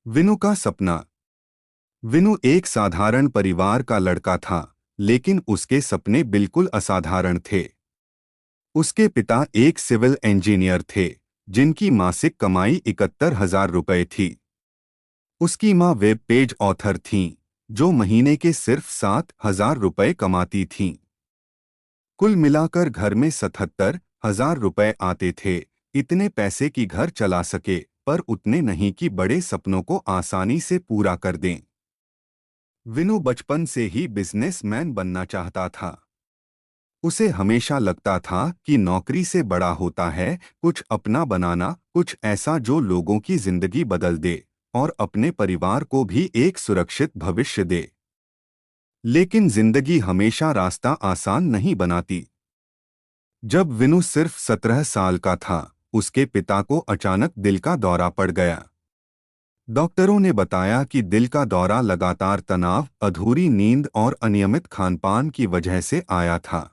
विनु का सपना। विनु एक साधारण परिवार का लड़का था, लेकिन उसके सपने बिल्कुल असाधारण थे। उसके पिता एक सिविल इंजीनियर थे, जिनकी मासिक कमाई 71,000 रुपए थी। उसकी माँ वेब पेज ऑथर थीं, जो महीने के सिर्फ 7,000 रुपए कमाती थीं। कुल मिलाकर घर में 77,000 रुपए आते थे। इतने पैसे की घर चला सके, पर उतने नहीं कि बड़े सपनों को आसानी से पूरा कर दें। विनु बचपन से ही बिजनेसमैन बनना चाहता था। उसे हमेशा लगता था कि नौकरी से बड़ा होता है कुछ अपना बनाना, कुछ ऐसा जो लोगों की जिंदगी बदल दे और अपने परिवार को भी एक सुरक्षित भविष्य दे। लेकिन जिंदगी हमेशा रास्ता आसान नहीं बनाती। जब विनु सिर्फ 17 साल का था, उसके पिता को अचानक दिल का दौरा पड़ गया। डॉक्टरों ने बताया कि दिल का दौरा लगातार तनाव, अधूरी नींद और अनियमित खानपान की वजह से आया था।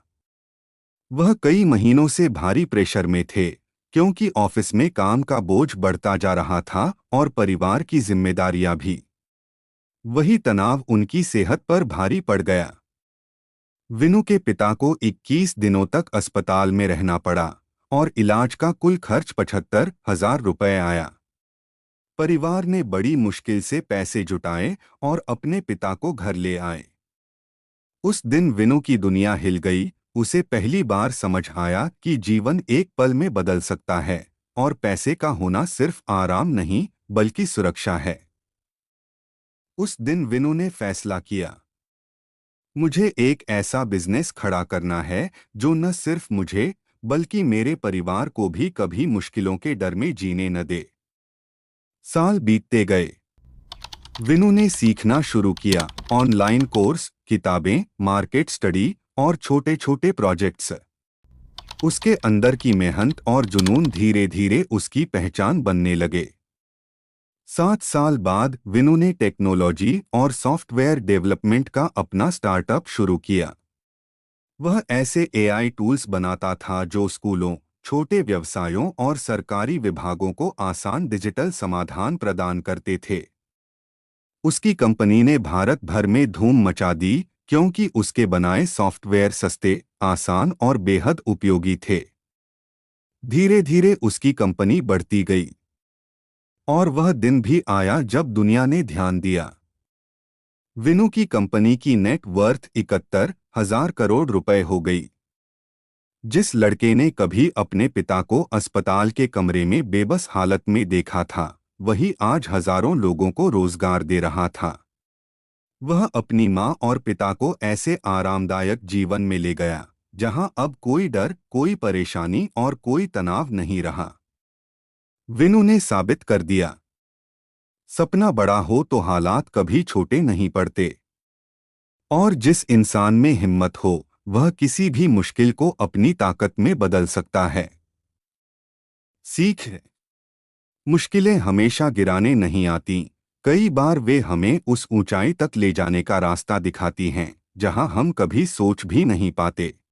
वह कई महीनों से भारी प्रेशर में थे, क्योंकि ऑफिस में काम का बोझ बढ़ता जा रहा था और परिवार की जिम्मेदारियां भी। वही तनाव उनकी सेहत पर भारी पड़ गया। विनु के पिता को 21 दिनों तक अस्पताल में रहना पड़ा और इलाज का कुल खर्च 75,000 रुपए आया। परिवार ने बड़ी मुश्किल से पैसे जुटाए और अपने पिता को घर ले आए। उस दिन विनु की दुनिया हिल गई। उसे पहली बार समझ आया कि जीवन एक पल में बदल सकता है और पैसे का होना सिर्फ आराम नहीं, बल्कि सुरक्षा है। उस दिन विनु ने फैसला किया, मुझे एक ऐसा बिजनेस खड़ा करना है जो न सिर्फ मुझे, बल्कि मेरे परिवार को भी कभी मुश्किलों के डर में जीने न दे। साल बीतते गए। विनु ने सीखना शुरू किया, ऑनलाइन कोर्स, किताबें, मार्केट स्टडी और छोटे छोटे प्रोजेक्ट्स। उसके अंदर की मेहनत और जुनून धीरे धीरे उसकी पहचान बनने लगे। 7 साल बाद विनु ने टेक्नोलॉजी और सॉफ्टवेयर डेवलपमेंट का अपना स्टार्टअप शुरू किया। वह ऐसे एआई टूल्स बनाता था जो स्कूलों, छोटे व्यवसायों और सरकारी विभागों को आसान डिजिटल समाधान प्रदान करते थे। उसकी कंपनी ने भारत भर में धूम मचा दी, क्योंकि उसके बनाए सॉफ्टवेयर सस्ते, आसान और बेहद उपयोगी थे। धीरे धीरे उसकी कंपनी बढ़ती गई और वह दिन भी आया जब दुनिया ने ध्यान दिया। विनु की कंपनी की नेट वर्थ 71,000 करोड़ रुपए हो गई। जिस लड़के ने कभी अपने पिता को अस्पताल के कमरे में बेबस हालत में देखा था, वही आज हजारों लोगों को रोजगार दे रहा था। वह अपनी माँ और पिता को ऐसे आरामदायक जीवन में ले गया, जहां अब कोई डर, कोई परेशानी और कोई तनाव नहीं रहा। विनु ने साबित कर दिया, सपना बड़ा हो तो हालात कभी छोटे नहीं पड़ते। और जिस इंसान में हिम्मत हो, वह किसी भी मुश्किल को अपनी ताकत में बदल सकता है। सीख है, मुश्किलें हमेशा गिराने नहीं आती, कई बार वे हमें उस ऊंचाई तक ले जाने का रास्ता दिखाती हैं, जहां हम कभी सोच भी नहीं पाते।